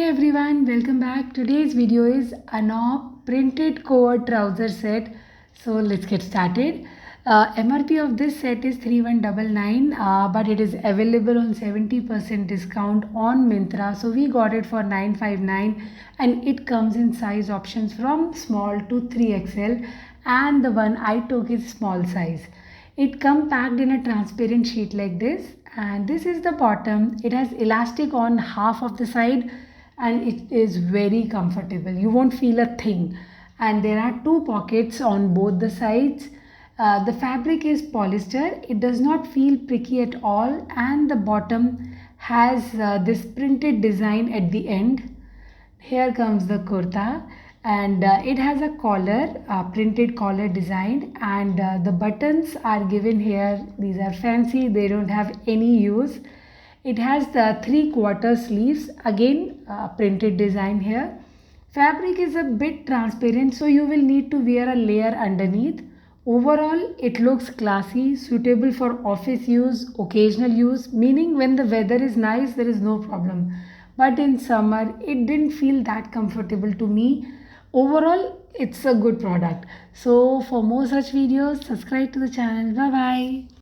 everyone, welcome back. Today's video is Anouk printed co-ord trouser set. So let's get started. MRP of this set is 3199, but it is available on 70% discount on Myntra. So we got it for 959 and it comes in size options from small to 3XL, and the one I took is small size. It comes packed in a transparent sheet like this, and this is the bottom. It has elastic on half of the side and it is very comfortable. You won't feel a thing. And there are two pockets on both the sides. The fabric is polyester. It does not feel pricky at all, and the bottom has this printed design at the end. Here comes the kurta, and it has a collar, printed collar designed, and the buttons are given here. These are fancy, they don't have any use. It has the 3/4 sleeves, again printed design here. Fabric is a bit transparent, so you will need to wear a layer underneath. Overall, it looks classy, suitable for office use, occasional use, meaning when the weather is nice, there is no problem. But in summer, it didn't feel that comfortable to me. Overall, it's a good product. So for more such videos, subscribe to the channel. Bye bye.